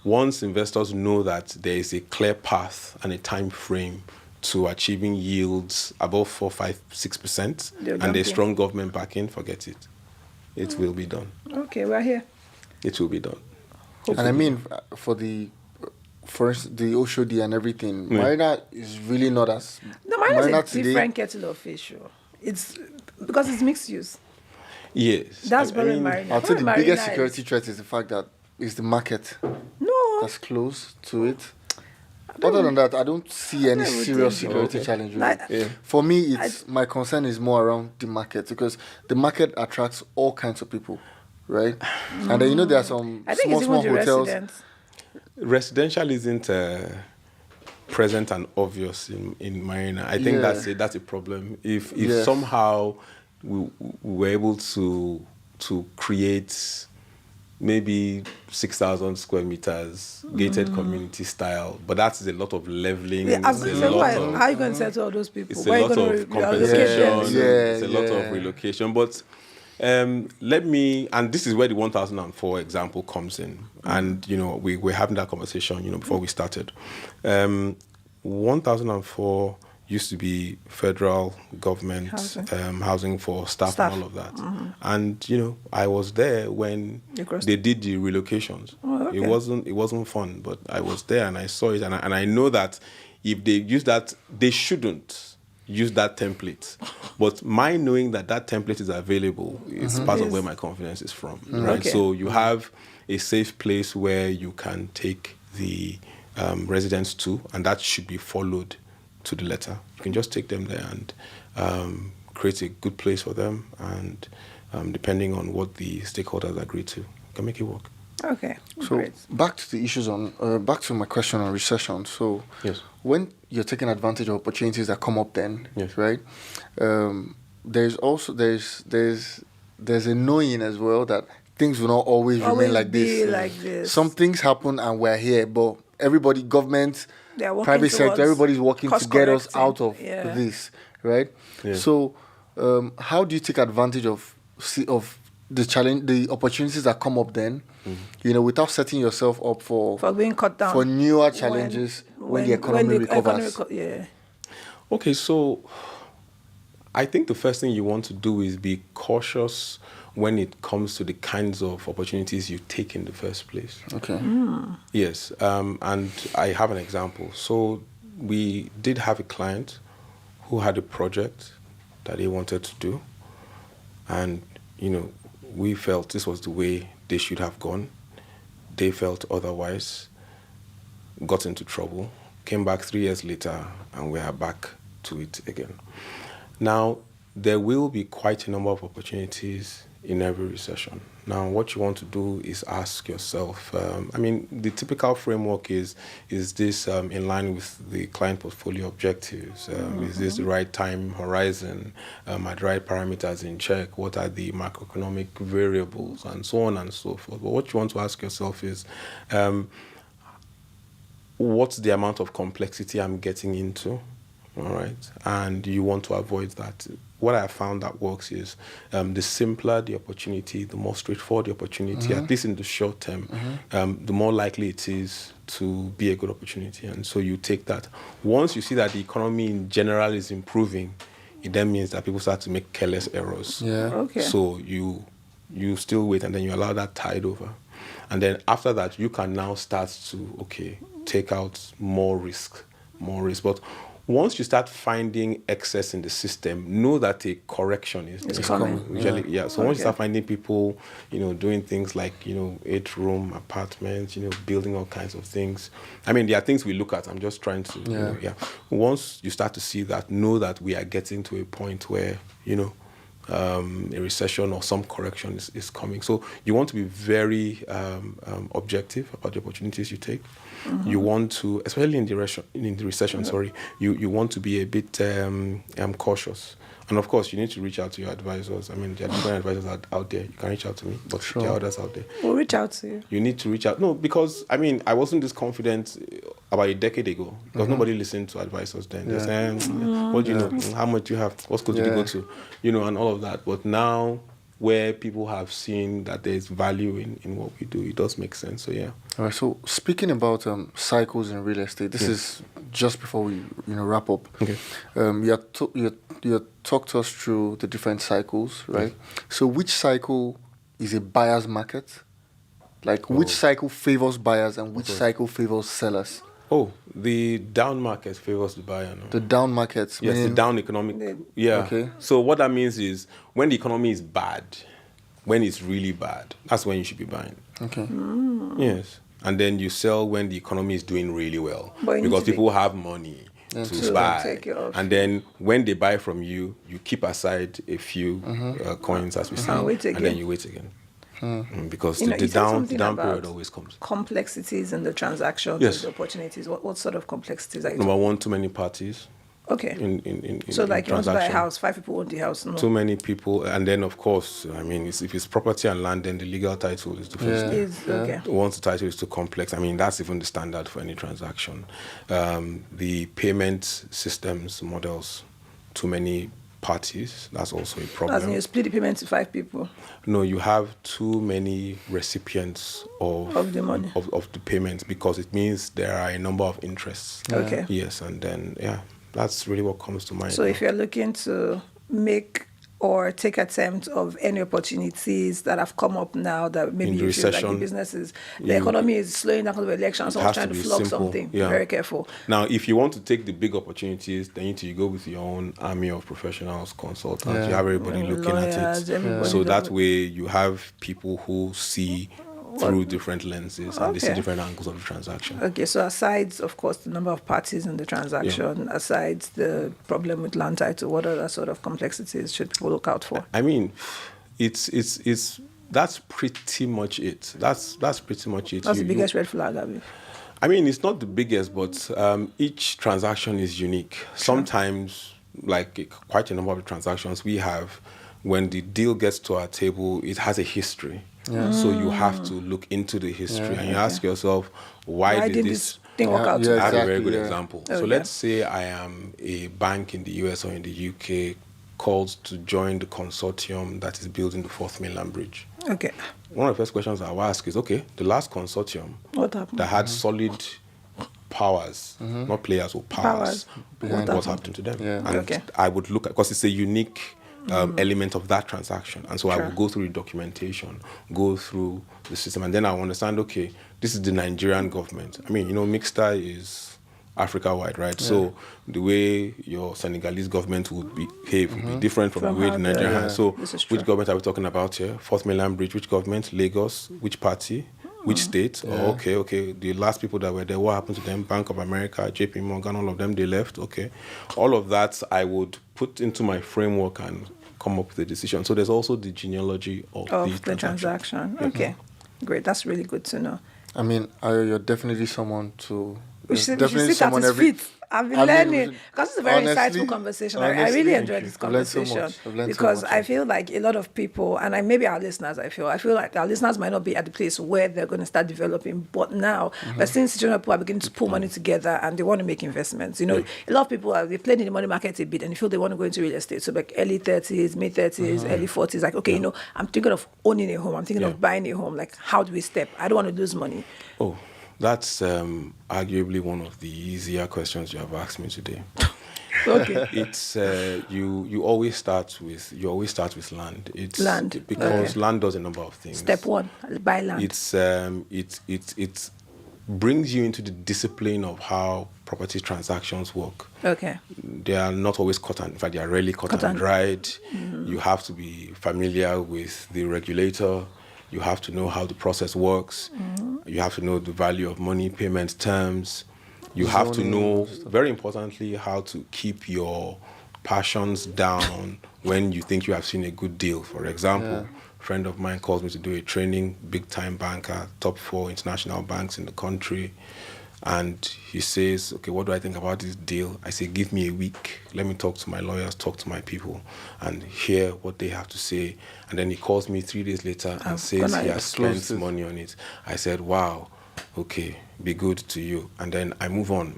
[SPEAKER 3] once investors know that there is a clear path and a time frame to achieving yields above 4, 5, 6%, and there's strong government backing, forget it. It will be done.
[SPEAKER 1] Okay, we're here.
[SPEAKER 3] It will be done.
[SPEAKER 2] For instance, the Oshodi and everything, Marina is really not as...
[SPEAKER 1] No, Marina is a different kettle of fish. It's because it's mixed use.
[SPEAKER 3] Yes.
[SPEAKER 1] That's very Marina.
[SPEAKER 2] I'll say the biggest security threat is the fact that it's the market that's close to it. Other than that, I don't see any serious security challenge. Really. For me, my concern is more around the market, because the market attracts all kinds of people, right? And then there are some small hotels.
[SPEAKER 3] Residential isn't present and obvious in Marina. I think that's a problem. If somehow we were able to create maybe 6,000 square meters, gated community style, but that's a lot of leveling.
[SPEAKER 1] How are you going to settle all those people?
[SPEAKER 3] It's a lot of compensation. It's a lot of relocation. But let me, and this is where the 1004 example comes in. And, we're having that conversation, before we started. 1004 used to be federal government housing for staff and all of that. And I was there when they did the relocations. It wasn't fun, but I was there and I saw it, and I know that if they use that, they shouldn't use that template. But my knowing that template is available is part of where my confidence is from, right? Okay. So you have a safe place where you can take the residents to, and that should be followed to the letter. You can just take them there and create a good place for them, and depending on what the stakeholders agree to, you can make it work.
[SPEAKER 1] Okay.
[SPEAKER 2] So great. Back to the issues back to my question on recession. So yes, when you're taking advantage of opportunities that come up, then yes, right? There's a knowing as well that things will not always remain like this. Some things happen and we're here, but everybody, government, private sector, everybody's working to get us out of this, right? Yeah. So how do you take advantage of the challenge, the opportunities that come up then, without setting yourself up for being cut down for newer challenges when the economy recovers?
[SPEAKER 3] Okay, so I think the first thing you want to do is be cautious when it comes to the kinds of opportunities you take in the first place.
[SPEAKER 2] Okay.
[SPEAKER 3] Yes, and I have an example. So we did have a client who had a project that they wanted to do, and we felt this was the way they should have gone. They felt otherwise, got into trouble, came back 3 years later, and we are back to it again. Now, there will be quite a number of opportunities in every recession. Now, what you want to do is ask yourself, the typical framework is this in line with the client portfolio objectives? Is this the right time horizon? Are the right parameters in check? What are the macroeconomic variables? And so on and so forth. But what you want to ask yourself is, what's the amount of complexity I'm getting into? All right, and you want to avoid that. What I found that works is the simpler the opportunity, the more straightforward the opportunity, at least in the short term, the more likely it is to be a good opportunity. And so you take that. Once you see that the economy in general is improving, it then means that people start to make careless errors.
[SPEAKER 2] Yeah.
[SPEAKER 1] Okay.
[SPEAKER 3] So you still wait, and then you allow that tide over. And then after that, you can now start to, take out more risk. But once you start finding excess in the system, know that a correction is
[SPEAKER 1] coming.
[SPEAKER 3] Usually, yeah. So once you start finding people, doing things like, 8-room apartments, building all kinds of things. There are things we look at. I'm just trying to, Once you start to see that, know that we are getting to a point where, a recession or some correction is coming. So you want to be very objective about the opportunities you take. You want to, especially in the recession, you want to be a bit cautious. And of course, you need to reach out to your advisors. There are different advisors out there. You can reach out to me, but there are others out there.
[SPEAKER 1] We'll reach out to you.
[SPEAKER 3] You need to reach out. No, because, I wasn't this confident about a decade ago, because nobody listened to advisors then. They're saying, what do you know? How much do you have? What school did you go to? And all of that. But now, where people have seen that there's value in what we do, it does make sense. So, yeah.
[SPEAKER 2] All right. So, speaking about cycles in real estate, this is just before we wrap up.
[SPEAKER 3] Okay.
[SPEAKER 2] You talked us through the different cycles, right? So, which cycle is a buyer's market? Which cycle favors buyers and which cycle favors sellers?
[SPEAKER 3] Oh, the down market favors the buyer. No?
[SPEAKER 2] The down market?
[SPEAKER 3] Yes, the down economic. Yeah.
[SPEAKER 2] Okay.
[SPEAKER 3] So what that means is when the economy is bad, when it's really bad, that's when you should be buying.
[SPEAKER 2] Okay.
[SPEAKER 3] Yes. And then you sell when the economy is doing really well. Because people have money to buy. And then when they buy from you, you keep aside a few coins, as we say, and then you wait again. Because the down period always comes.
[SPEAKER 1] Complexities in the transactions, the opportunities. What sort of complexities are you
[SPEAKER 3] Number one, too many parties.
[SPEAKER 1] Okay.
[SPEAKER 3] So
[SPEAKER 1] like you want to buy a house, 5 people own the house. No.
[SPEAKER 3] Too many people, and then of course, if it's property and land, then the legal title is the first thing.
[SPEAKER 1] Okay.
[SPEAKER 3] Once the title is too complex, that's even the standard for any transaction. The payment systems models, too many parties, that's also a problem.
[SPEAKER 1] As in you split the payment to 5 people?
[SPEAKER 3] No, you have too many recipients of
[SPEAKER 1] the money.
[SPEAKER 3] Of the payments, because it means there are a number of interests.
[SPEAKER 1] Okay.
[SPEAKER 3] Yes, and then, that's really what comes to mind.
[SPEAKER 1] So if you're looking to make or take attempt of any opportunities that have come up now that maybe you feel like the businesses, the economy is slowing down because of elections, someone's trying to flog something. Very careful.
[SPEAKER 3] Now, if you want to take the big opportunities, then you need to go with your own army of professionals, consultants. You have everybody looking at it. So that way you have people who see through different lenses and they see different angles of the transaction.
[SPEAKER 1] Okay, so aside, of course, the number of parties in the transaction, aside the problem with land title, what other sort of complexities should people look out for?
[SPEAKER 3] I mean, that's pretty much it. That's pretty much it.
[SPEAKER 1] That's the biggest red flag, Abi.
[SPEAKER 3] I mean, it's not the biggest, but each transaction is unique. Sure. Sometimes, like quite a number of the transactions we have, when the deal gets to our table, it has a history. Yeah. So you have to look into the history and you ask yourself, why did this
[SPEAKER 1] thing work out?
[SPEAKER 3] I have a very good example. So let's say I am a bank in the US or in the UK called to join the consortium that is building the 4th Mainland Bridge. Okay. One of the first questions I'll ask is, okay, the last consortium that had solid powers, not players or powers. What happened to them? Yeah. And I would look at, because it's a unique element of that transaction. And so I will go through the documentation, go through the system, and then I'll understand, okay, this is the Nigerian government. I mean, Mixta is Africa-wide, right? Yeah. So the way your Senegalese government would behave would be different from the way the Nigerian has. So which government are we talking about here? 4th Mainland Bridge, which government? Lagos, which party? Which state? Yeah. Oh, okay. The last people that were there, what happened to them? Bank of America, JP Morgan, all of them, they left. Okay. All of that I would put into my framework and come up with a decision. So there's also the genealogy of the transaction.
[SPEAKER 1] Okay. Great. That's really good to know.
[SPEAKER 2] I mean, you're definitely someone to...
[SPEAKER 1] We should sit at his feet. I've been learning, because it's a very insightful conversation. I really enjoyed this conversation because I feel like a lot of people, and maybe our listeners, I feel like our listeners might not be at the place where they're going to start developing, but now, but since people are beginning to pull money together and they want to make investments, a lot of people they playing in the money market a bit and they feel they want to go into real estate. So like early 30s, mid 30s, early 40s, like, okay, I'm thinking of owning a home, I'm thinking of buying a home. Like, how do we step? I don't want to lose money.
[SPEAKER 3] Oh. That's arguably one of the easier questions you have asked me today. Okay. It's you always start with land. It's
[SPEAKER 1] land
[SPEAKER 3] because land does a number of things.
[SPEAKER 1] Step 1, buy land.
[SPEAKER 3] It brings you into the discipline of how property transactions work.
[SPEAKER 1] Okay.
[SPEAKER 3] They are not always in fact, they are rarely cut and dried. You have to be familiar with the regulator. You have to know how the process works. You have to know the value of money, payment terms. You have to know, very importantly, how to keep your passions down when you think you have seen a good deal. For example, a friend of mine calls me to do a training, big-time banker, top 4 international banks in the country. And he says, okay, what do I think about this deal? I say, give me a week. Let me talk to my lawyers, talk to my people, and hear what they have to say. And then he calls me 3 days later and says he has spent money on it. I said, wow, okay, be good to you. And then I move on.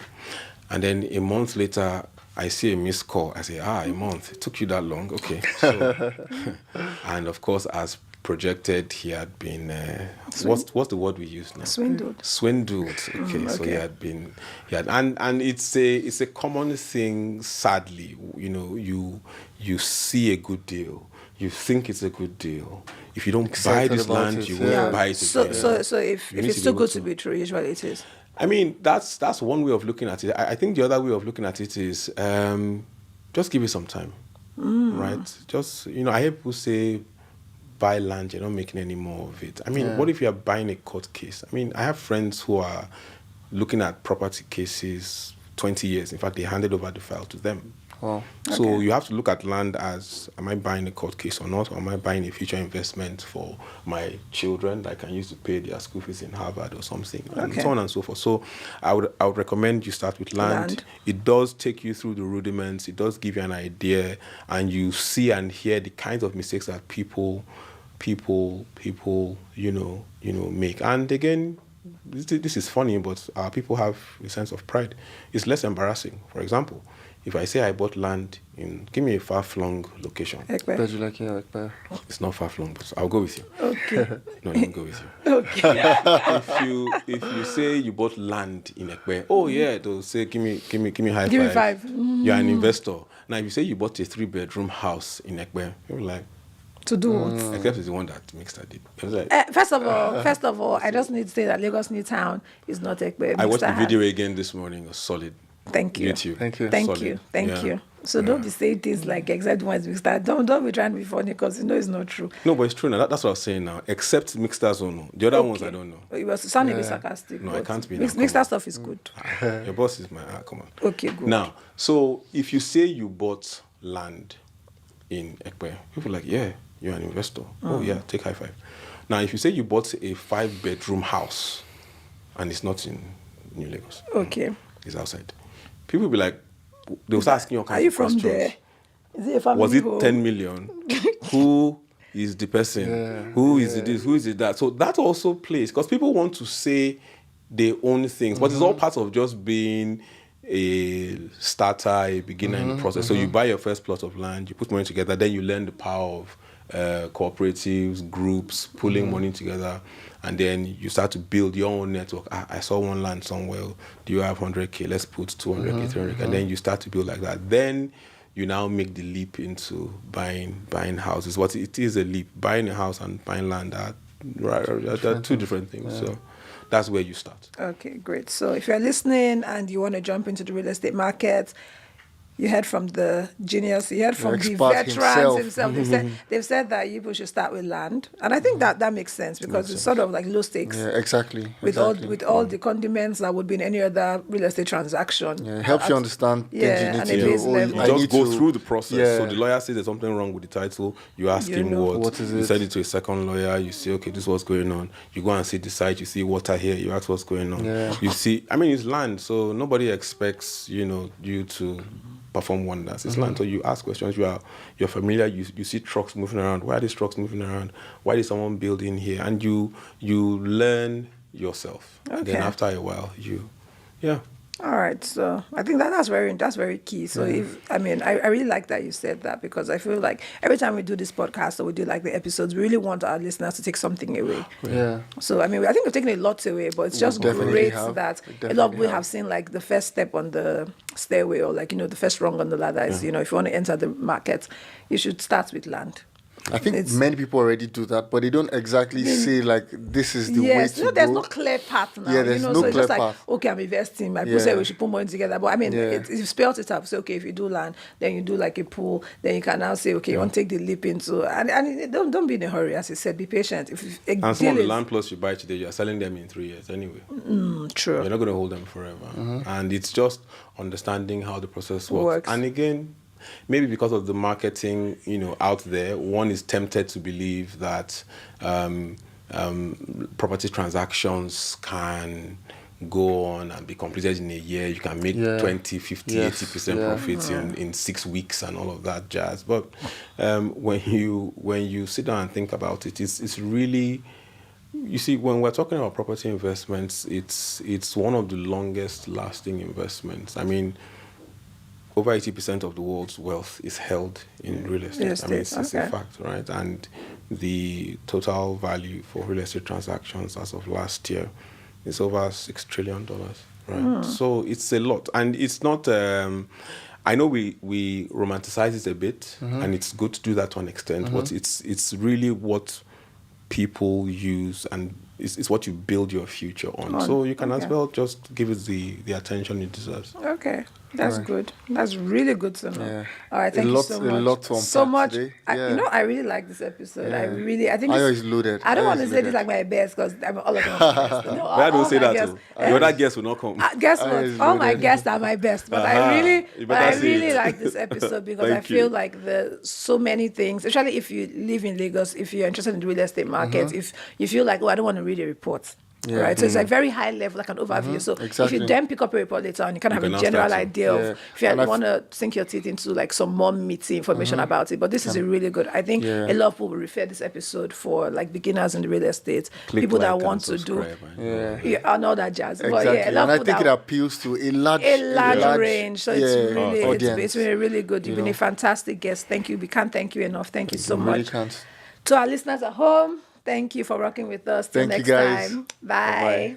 [SPEAKER 3] And then a month later, I see a missed call. I say, a month. It took you that long? Okay. So, and of course, as projected, he had been what's the word we use now? Swindled. Okay, so he had and it's a common thing. Sadly, you see a good deal, you think it's a good deal. If you don't buy this land, you won't buy it again.
[SPEAKER 1] So if it's too good to be true, usually it is.
[SPEAKER 3] I mean, that's one way of looking at it. I think the other way of looking at it is just give it some time, right? Just I hear people say, buy land, you're not making any more of it. I mean, what if you're buying a court case? I mean, I have friends who are looking at property cases 20 years. In fact, they handed over the file to them. Oh, okay. So you have to look at land as, am I buying a court case or not? Or am I buying a future investment for my children that I can use to pay their school fees in Harvard or something? And so on and so forth. So I would recommend you start with land. It does take you through the rudiments. It does give you an idea. And you see and hear the kinds of mistakes that people make. And again, this is funny, but our people have a sense of pride. It's less embarrassing. For example, if I say I bought land give me a far-flung location.
[SPEAKER 2] Where do you like your Ekpe?
[SPEAKER 3] It's not far-flung, but I'll go with you.
[SPEAKER 1] Okay.
[SPEAKER 3] No, let me go with you.
[SPEAKER 1] Okay.
[SPEAKER 3] If you say you bought land in Ekpe, they'll say, give me high five.
[SPEAKER 1] Give me 5.
[SPEAKER 3] You're an investor. Now, if you say you bought a 3-bedroom house in Ekpe, you're like,
[SPEAKER 1] to do what?
[SPEAKER 3] Except it's the one that Mixta did. Like,
[SPEAKER 1] first of all, I just need to say that Lagos New Town is not Ekpe.
[SPEAKER 3] I watched the video again this morning. It was solid.
[SPEAKER 1] Thank you.
[SPEAKER 3] YouTube.
[SPEAKER 2] Thank you.
[SPEAKER 1] Thank
[SPEAKER 3] Solid.
[SPEAKER 1] you. Thank you. So don't be saying things like exact ones Mixta. Don't be trying to be funny because you know it's not true.
[SPEAKER 3] No, but it's true now. That's what I was saying now. Except Mixta's own. The other ones I don't know.
[SPEAKER 1] It was sounding a bit sarcastic.
[SPEAKER 3] No, I can't be.
[SPEAKER 1] Mixta stuff is good.
[SPEAKER 3] Your boss is my come on.
[SPEAKER 1] Okay, good.
[SPEAKER 3] Now, so if you say you bought land in Ekpe, people are like, yeah, you're an investor. Oh yeah, take high five. Now, if you say you bought a 5-bedroom house and it's not in New Lagos,
[SPEAKER 1] okay,
[SPEAKER 3] it's outside, people will be like, they'll start asking you all kinds
[SPEAKER 1] Are you
[SPEAKER 3] of
[SPEAKER 1] from
[SPEAKER 3] questions.
[SPEAKER 1] there? Is it a family
[SPEAKER 3] Was it
[SPEAKER 1] home?
[SPEAKER 3] 10 million? Who is the person? Who is it this? Who is it that? So that also plays because people want to say they own things, but it's all part of just being a starter, a beginner in the process. So you buy your first plot of land, you put money together, then you learn the power of cooperatives, groups, pulling money together, and then you start to build your own network. I saw one land somewhere. Do you have 100K? Let's put 200K, 300K, and then you start to build like that. Then you now make the leap into buying houses. What it is a leap. Buying a house and buying land are two different things. So that's where you start.
[SPEAKER 1] Okay, great. So if you're listening and you want to jump into the real estate market, you heard from the genius, you heard from the veterans himself. They've said that you should start with land. And I think that makes sense because it's sort of like low stakes.
[SPEAKER 2] Yeah, exactly.
[SPEAKER 1] With all the condiments that would be in any other real estate transaction.
[SPEAKER 2] Yeah, it helps you understand things you need to do.
[SPEAKER 3] You just go through the process. Yeah. So the lawyer says there's something wrong with the title. You ask him what is it? You send it to a second lawyer. You say, okay, this is what's going on. You go and see the site. You see water here. You ask what's going on. Yeah. You see, I mean, it's land. So nobody expects, you to perform wonders. It's land. So you ask questions. You're familiar. You see trucks moving around. Why are these trucks moving around? Why is someone building here? And you learn yourself. Okay. And then after a while,
[SPEAKER 1] All right, so I think that's very key. So I really like that you said that because I feel like every time we do this podcast or we do like the episodes, we really want our listeners to take something away. Yeah. So I think we've taken a lot away, but it's just great that a lot of people have seen like the first step on the stairway or like the first rung on the ladder is if you want to enter the market, you should start with land.
[SPEAKER 2] I think many people already do that, but they don't exactly say like this is the way to go.
[SPEAKER 1] There's no clear path now.
[SPEAKER 2] Yeah, there's no
[SPEAKER 1] so
[SPEAKER 2] clear
[SPEAKER 1] it's just
[SPEAKER 2] path.
[SPEAKER 1] like, okay, I'm investing. People say we should put money together, but you spelled it out. So okay, if you do land, then you do like a pool, then you can now say, okay, you want to take the leap into and don't be in a hurry. As I said, be patient.
[SPEAKER 3] And some of the land plots you buy today, you're selling them in 3 years anyway.
[SPEAKER 1] True.
[SPEAKER 3] You're not going to hold them forever, and it's just understanding how the process works. And again, maybe because of the marketing, out there, one is tempted to believe that property transactions can go on and be completed in a year. You can make 20, 50, 80% profits in 6 weeks and all of that jazz. But when you sit down and think about it, it's really, you see, when we're talking about property investments, it's one of the longest lasting investments. I mean, over 80% of the world's wealth is held in real estate. It's a fact, right? And the total value for real estate transactions as of last year is over $6 trillion, right? So it's a lot. And it's not, I know we romanticize it a bit, and it's good to do that to an extent, but it's really what people use and it's what you build your future on. So you can as well just give it the attention it deserves.
[SPEAKER 1] Okay. That's good. That's really good to know. Yeah. All right, thank you so much.
[SPEAKER 2] A lot to unpack today.
[SPEAKER 1] I really like this episode. Yeah. I think
[SPEAKER 2] Ayo is loaded.
[SPEAKER 1] I don't want to say this like my best because I'm all of them best. No,
[SPEAKER 3] I don't say that too. Your other guests will not come.
[SPEAKER 1] Guess what? All my guests are my best. But I really like this episode because I feel like there's so many things, especially if you live in Lagos, if you're interested in the real estate market, if you feel like, I don't want to read a report. Yeah. Right, so it's like very high level, like an overview. So if you then pick up a report later on, you kind of have a general idea of if you want to sink your teeth into like some more meaty information about it. But this is a really good. I think a lot of people will refer this episode for like beginners in the real estate, people that want to do and all that jazz.
[SPEAKER 2] Exactly. But and I think it appeals to a large
[SPEAKER 1] range. So it's been really good. You've been a fantastic guest. Thank you. We can't thank you enough. Thank you so much. To our listeners at home, thank you for rocking with us. Till next time. Bye. Bye-bye.